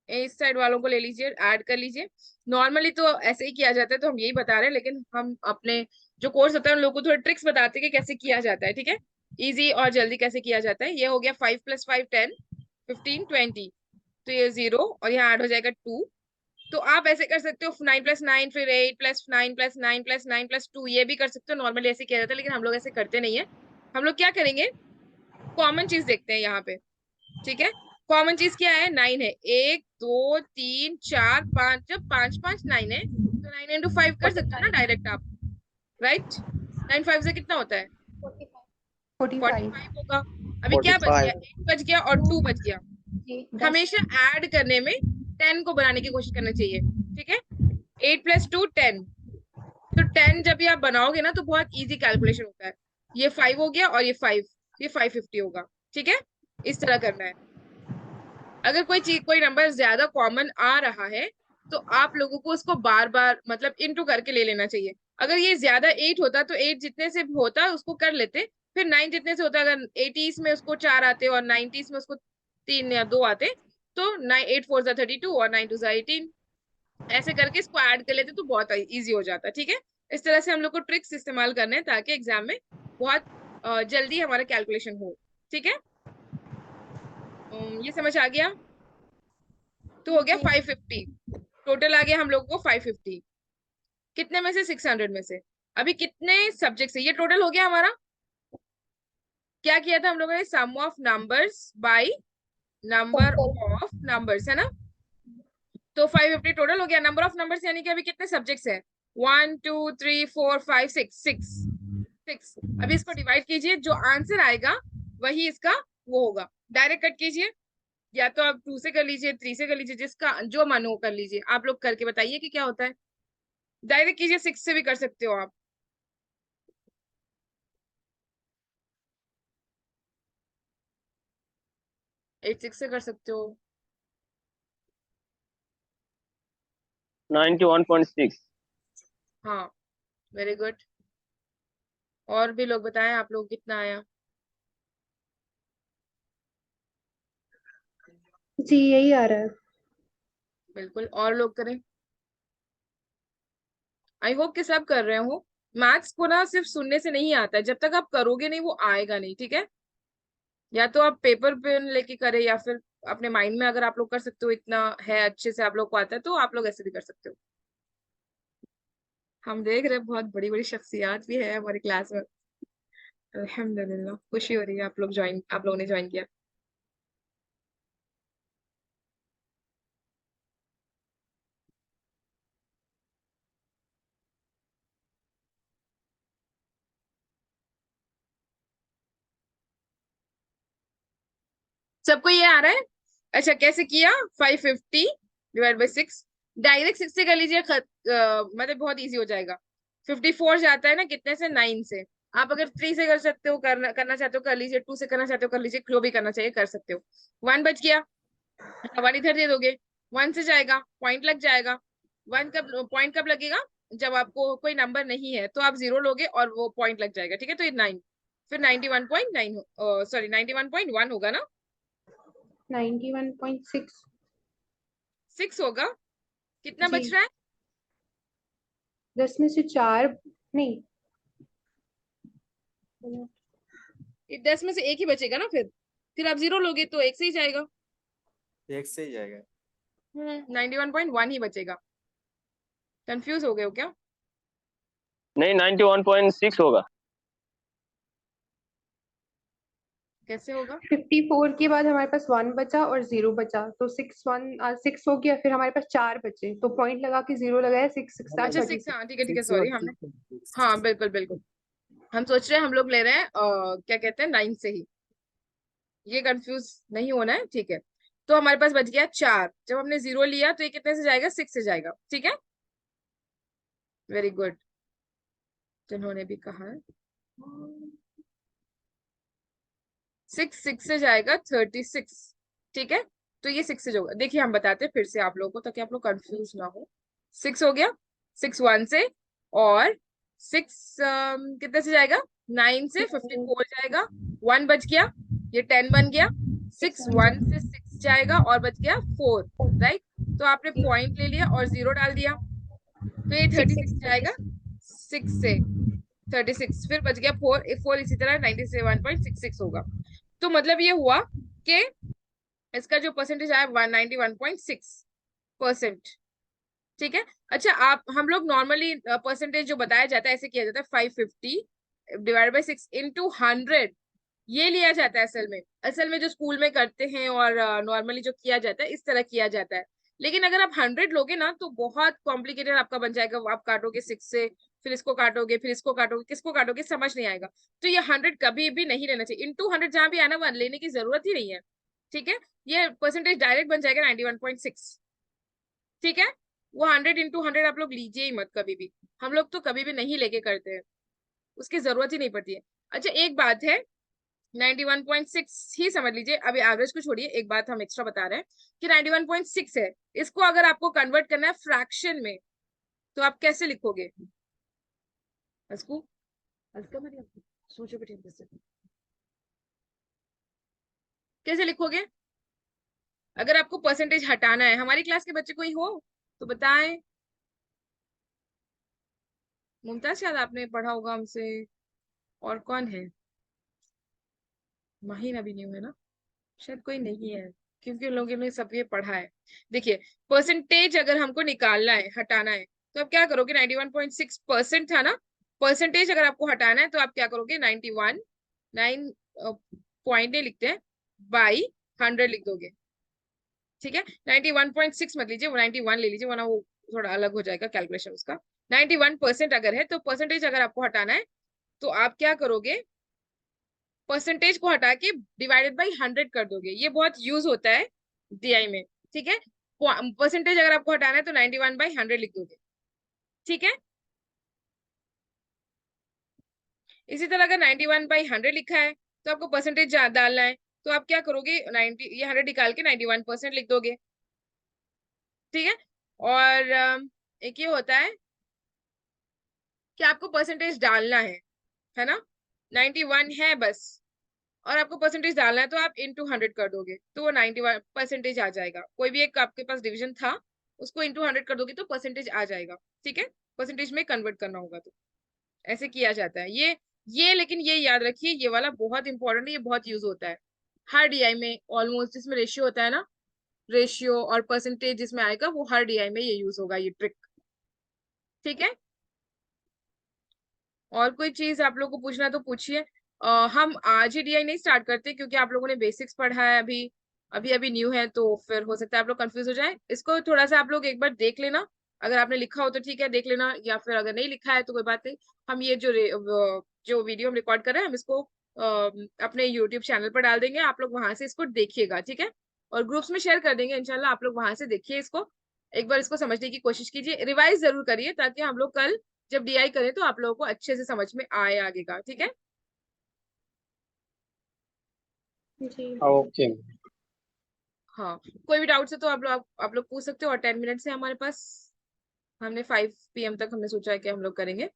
इस साइड वालों को ले लीजिए, ऐड कर लीजिए। नॉर्मली तो ऐसे ही किया जाता है, तो हम यही बता रहे हैं, लेकिन हम अपने जो कोर्स होता है उन लोगों को थोड़े ट्रिक्स बताते हैं कि कैसे किया जाता है। ठीक है, इजी और जल्दी कैसे किया जाता है। ये हो गया 5 + 5 10, 15 20। तो ये 0 और यहाँ ऐड हो जाएगा 2। तो आप ऐसे कर सकते हो 9 + 9, फिर 8 + 9 + 9 + 9 + 2, ये भी कर सकते हो। नॉर्मली ऐसे किया जाता है, लेकिन हम लोग ऐसे करते नहीं है। हम लोग क्या करेंगे, कॉमन चीज देखते हैं यहाँ पे। ठीक है, कॉमन चीज क्या है, 9 है। 1 2 3 4 5, जब 5 5 9 है तो 9 × 5 कर सकते हो ना डायरेक्ट आप, राइट। 9 5 से कितना होता है, 45। 45 होगा। अभी क्या बच गया, 8 बच गया और 2 बच गया। जी 10 हमेशा ऐड करने में 10 को बनाने की कोशिश करना चाहिए, ठीक है। 8 + 2 10, तो 10 जब भी आप बनाओगे ना तो बहुत इजी कैलकुलेशन होता है। ये 5 हो गया और ये 5, ये 550 होगा, ठीक है। इस तरह करना है। अगर कोई चीज, कोई नंबर ज्यादा कॉमन आ रहा है तो आप लोगों को उसको बार बार मतलब इनटू करके ले लेना चाहिए। अगर ये ज्यादा 8 होता तो 8 जितने से होता उसको कर लेते, फिर 9 जितने से होता, अगर 80s में उसको 4 आते और 90s में उसको 3 या 2 आते, तो 8 4 32 और 9 2 18, ऐसे करके इसको ऐड कर लेते तो बहुत इजी हो जाता, ठीक है। इस तरह से हम लोग को ट्रिक्स इस्तेमाल करने हैं ताकि एग्जाम में बहुत जल्दी हमारा कैलकुलेशन हो, ठीक है। ये समझ आ गया? तो हो गया जी 550, टोटल आ गया हम लोगों को 550। कितने में से? 600 में से। अभी कितने सब्जेक्ट से? ये टोटल हो गया हमारा। क्या किया था हम लोगों ने? Sum of numbers by number total of numbers, है ना। तो 550 टोटल हो गया। नंबर ऑफ नंबर्स यानी कि अभी कितने सब्जेक्ट्स हैं? 1 2 3 4 5 6 6। अभी इसको डिवाइड कीजिए, जो आंसर आएगा वही इसका वो होगा। डायरेक्ट कट कीजिए, या तो आप 2 से कर लीजिए, 3 से कर लीजिए, जिसका जो मन हो कर लीजिए। आप लोग करके बताइए कि क्या होता है। डायरेक्ट कीजिए, 6 से भी कर सकते हो आप। 8 6 से कर सकते हो। 91.6। हाँ, वेरी गुड। और भी लोग बताएं, आप लोग कितना आया? जी यही आ रहा है। बिल्कुल, और लोग करें। आई होप कि सब कर रहे हो। मैथ्स को ना सिर्फ सुनने से नहीं आता है, जब तक आप करोगे नहीं वो आएगा नहीं, ठीक है। या तो आप पेपर पेन लेके करें, या फिर अपने माइंड में अगर आप लोग कर सकते हो, इतना है अच्छे से आप लोग को आता है, तो आप लोग ऐसे भी कर सकते हो। हम देख रहे हैं बहुत बड़ी बड़ी शख्सियात भी है हमारी क्लास में। अल्हम्दुलिल्लाह, खुशी हो रही है आप लोगों ने ज्वाइन किया। सबको ये आ रहा है? अच्छा, कैसे किया? 550 ÷ 6। डायरेक्ट 6 से कर लीजिए, मतलब बहुत इजी हो जाएगा। 54 जाता है ना कितने से? 9 से। आप अगर 3 से कर सकते हो, करना चाहते हो कर लीजिए, 2 से करना चाहते हो कर लीजिए, जो भी करना चाहिए कर सकते हो। 1 बच गया, 1 इधर दे दोगे, 1 से जाएगा, पॉइंट लग जाएगा। पॉइंट कब लगेगा? जब आपको कोई नंबर नहीं है तो आप 0 लोगे और वो पॉइंट लग जाएगा, ठीक है। तो ये 9, फिर 91.9, सॉरी 91.1 होगा ना। 91.6 6 होगा। कितना जी बच रहा है? 10 में से 4 नहीं 10 में से एक ही बचेगा ना। फिर आप 0 लोगे तो एक से ही जाएगा। एक से ही जाएगा। 91.1 ही बचेगा। कंफ्यूज हो गए हो क्या? नहीं, 91.6 होगा। कैसे होगा? 54 के बाद हमारे पास 1 बचा और 0 बचा, तो 6 हो गया। फिर हमारे पास 4 बचे, तो पॉइंट लगा के 0 लगाया, 6 6 अच्छा 6, 36। हाँ ठीक है ठीक है, 6 सॉरी और हमने, 6। हाँ बिल्कुल बिल्कुल, हम सोच रहे हैं हम लोग ले रहे हैं क्या कहते हैं 9 से ही। ये कंफ्यूज नहीं होना है, ठीक है। तो हमारे पास बच गया 4। जब हमने 0 लिया तो ये कितने से जाएगा? 6 से जाएगा, ठीक है। वेरी गुड, जिन्होंने भी कहा है। 6 6 से जाएगा 36, ठीक है। तो ये 6 से होगा। देखिए हम बताते हैं फिर से आप लोगों को ताकि आप लोग कंफ्यूज ना हो। 6 हो गया, 6 1 से, और 6 कितने से जाएगा? 9 से 54 जाएगा, 1 बच गया, ये 10 बन गया। 6 1 से 6 जाएगा और बच गया 4, राइट। तो आपने पॉइंट ले लिया और 0 डाल दिया, तो ये 36 जाएगा 6 से 36, फिर बच गया 4, 4 इसी तरह 97.66 होगा। तो मतलब ये हुआ कि इसका जो परसेंटेज आया 191.6%, ठीक है। अच्छा, आप हम लोग नॉर्मली परसेंटेज जो बताया जाता है ऐसे किया जाता है 550 ÷ 6 × 100, ये लिया जाता है असल में जो स्कूल में करते हैं और नॉर्मली जो किया जाता है इस तरह किया जाता है। लेकिन अगर आप 100 लोगे ना तो बहुत कॉम्प्लिकेटेड आपका बन जाएगा। आप काटोगे 6 से, फिर इसको काटोगे, फिर इसको काटोगे, किसको काटोगे समझ नहीं आएगा। तो ये 100 कभी भी नहीं लेना चाहिए। × 100 जहां भी आना, 1 लेने की जरूरत ही नहीं है। ठीक है, ये परसेंटेज डायरेक्ट बन जाएगा 91.6। ठीक है, वो 100 × 100 आप लोग लीजिए ही मत कभी भी, हम लोग तो कभी भी नहीं लेके करते हैं, उसकी जरूरत ही नहीं पड़ती है। अच्छा एक बात है, 91.6 ही समझ लीजिए, अभी एवरेज को छोड़िए, एक बात हम एक्स्ट्रा बता रहे हैं कि 91.6 है, इसको अगर आपको कन्वर्ट करना है फ्रैक्शन में तो आप कैसे लिखोगे? इसको सोचो बेटे, कैसे लिखोगे? अगर आपको परसेंटेज हटाना है, हमारी क्लास के बच्चे कोई हो तो बताएं। मुमताज शायद आपने पढ़ा होगा हमसे, और कौन है? माहिन अभी न्यू है ना, शायद कोई नहीं है, क्योंकि उन लोगों ने सब ये पढ़ा है। देखिए, परसेंटेज अगर हमको निकालना है, हटाना है, तो आप क्या करोगे? 91.6% था ना, परसेंटेज अगर आपको हटाना है तो आप क्या करोगे? 91 9 पॉइंट नहीं लिखते हैं, बाई 100 लिख दोगे। ठीक है, 91.6 मत लीजिए, वो 91 ले लीजिए, वरना वो थोड़ा अलग हो जाएगा कैलकुलेशन उसका। 91% अगर है तो परसेंटेज अगर आपको हटाना है तो आप क्या करोगे? परसेंटेज को हटा के डिवाइडेड बाई 100 कर दोगे, ये बहुत यूज होता है डीआई में। ठीक है, परसेंटेज अगर आपको हटाना है तो 91/100 लिख दोगे। ठीक है, इसी तरह अगर 91/100 लिखा है तो आपको परसेंटेज डालना है, तो आप क्या करोगे? 90 ये 100 निकाल के 91% लिख दोगे। ठीक है, और एक ये होता है कि आपको परसेंटेज डालना है ना, 91 है बस, और आपको परसेंटेज डालना है तो आप इंटू 100 कर दोगे तो वो 91% आ जाएगा। कोई भी एक आपके पास डिवीजन था, उसको इंटू 100 कर दोगे तो परसेंटेज आ जाएगा। ठीक है, परसेंटेज में कन्वर्ट करना होगा, तो ऐसे किया जाता है ये लेकिन ये याद रखिए, ये वाला बहुत इंपॉर्टेंट है, ये बहुत यूज होता है हर डीआई में ऑलमोस्ट, जिसमें रेशियो होता है ना, रेशियो और परसेंटेज जिसमें आएगा वो हर डीआई में ये यूज होगा, ये ट्रिक। ठीक है, और कोई चीज आप लोग को पूछना तो पूछिए। हम आज ही डीआई नहीं स्टार्ट करते क्योंकि आप लोगों ने बेसिक्स पढ़ा है, अभी अभी अभी न्यू है, तो फिर हो सकता है आप लोग कंफ्यूज हो जाए। इसको थोड़ा सा आप लोग एक बार देख लेना, अगर आपने लिखा हो तो ठीक है देख लेना, या फिर अगर नहीं लिखा है तो कोई बात नहीं। हम ये जो वीडियो हम रिकॉर्ड कर रहे हैं हम इसको अपने यूट्यूब चैनल पर डाल देंगे, आप लोग वहां से इसको देखिएगा। ठीक है, और ग्रुप्स में शेयर कर देंगे इंशाल्लाह, आप लोग वहां से देखिए इसको, एक बार इसको समझने की कोशिश कीजिए, रिवाइज जरूर करिए, ताकि हम लोग कल जब डीआई करें तो आप लोगों को अच्छे से समझ में आए आगे का। ठीक है, जी ओके। हाँ, कोई भी डाउट्स है तो आप लोग पूछ सकते हो, और 10 मिनट्स है हमारे पास, हमने 5 PM तक हमने सोचा है कि हम लोग करेंगे।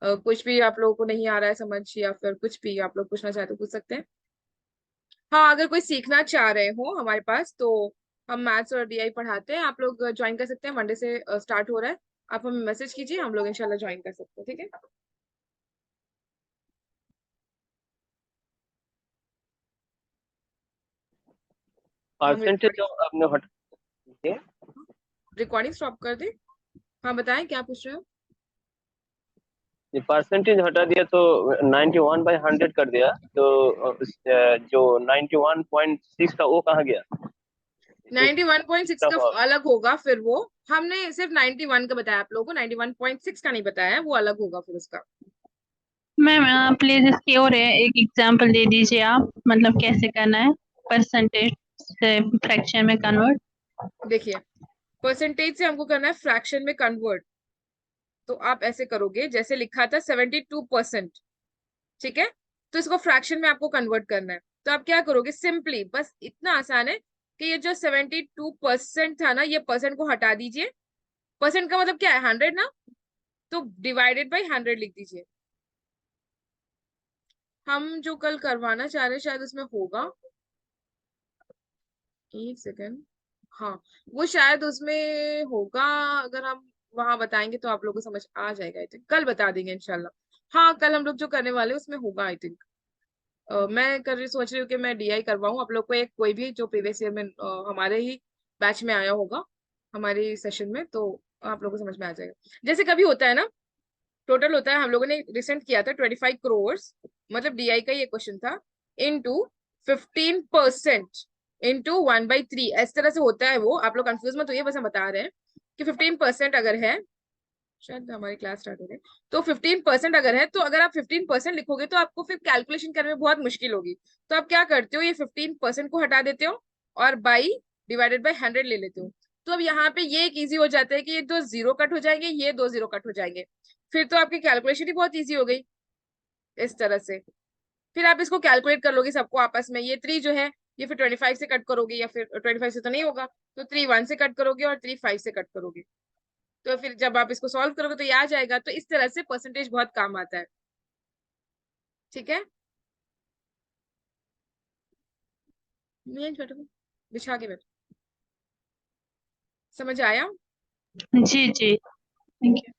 कुछ भी आप लोगों को नहीं आ रहा है समझ, या फिर कुछ भी आप लोग पूछना चाहते हो पूछ सकते हैं। हाँ, अगर कोई सीखना चाह रहे हो हमारे पास तो हम मैथ्स और डीआई पढ़ाते हैं, आप लोग ज्वाइन कर सकते हैं, मंडे से स्टार्ट हो रहा है, आप हमें मैसेज कीजिए, हम लोग इंशाल्लाह ज्वाइन कर सकते हैं। ठीक है, हम परसेंटेज जो आपने हटा, रिकॉर्डिंग स्टॉप कर दे। हाँ बताएं, क्या पूछ रहे हो? ये परसेंटेज हटा दिया तो 91/100 कर दिया, तो जो 91.6 था वो कहाँ गया? 91.6 का तो अलग होगा फिर, वो हमने सिर्फ 91 का बताया, आप लोगों को 91.6 का नहीं बताया, वो अलग होगा फिर उसका। मैम प्लीज इसकी और एक एग्जांपल दे दीजिए आप, मतलब कैसे करना है परसेंटेज से फ्रैक्शन में कन्वर्ट। देखिए, परसेंटेज से हमको करना है फ्रैक्शन में कन्वर्ट, तो आप ऐसे करोगे जैसे लिखा था 72%। ठीक है, तो इसको फ्रैक्शन में आपको कन्वर्ट करना है, तो आप क्या करोगे? सिंपली बस इतना आसान है कि ये जो 72% था ना, ये परसेंट को हटा दीजिए, परसेंट का मतलब क्या है? 100 ना, तो डिवाइडेड बाई 100 लिख दीजिए। हम जो कल करवाना चाह रहे हैं शायद उसमें होगा, एक सेकेंड, हाँ वो शायद उसमें होगा, अगर हम वहां बताएंगे तो आप लोगों को समझ आ जाएगा, आई थिंक कल बता देंगे इंशाल्लाह। हाँ, कल हम लोग जो करने वाले हैं उसमें होगा आई थिंक। मैं सोच रही हूँ कि मैं डीआई करवाऊँ आप लोग को, एक कोई भी जो प्रीवियस ईयर में हमारे ही बैच में आया होगा हमारे सेशन में, तो आप लोगों को समझ में आ जाएगा। जैसे कभी होता है ना, टोटल होता है, हम लोगों ने रिसेंट किया था 25 करोड़, मतलब डीआई का ये क्वेश्चन था, इनटू 15% इंटू 1/3, इस तरह से होता है वो, आप लोग कंफ्यूज मत होइए, बस हम बता रहे हैं कि 15% अगर है शायद हमारी क्लास स्टार्ट हो गई। तो 15% अगर है, तो अगर आप 15% लिखोगे तो आपको फिर कैलकुलेशन करने में बहुत मुश्किल होगी। तो आप क्या करते हो, ये 15% को हटा देते हो और बाई डिवाइडेड बाई 100 ले लेते हो। तो अब यहाँ पे ये एक इजी हो जाता है कि ये दो जीरो कट हो जाएंगे, ये दो जीरो कट हो जाएंगे, फिर तो आपकी कैलकुलेशन ही बहुत इजी हो गई इस तरह से। फिर आप इसको कैलकुलेट कर लोगे सबको आपस में, ये 3 जो है ये फिर 25 से कट करोगे, या फिर 25 से तो नहीं होगा, तो 3 1 से कट करोगे और 3 5 से कट करोगे। तो फिर जब आप इसको सॉल्व करोगे तो ये आ जाएगा। तो इस तरह से परसेंटेज बहुत काम आता है। ठीक है, बिछा के बैठो। समझ आया? जी जी, थैंक यू।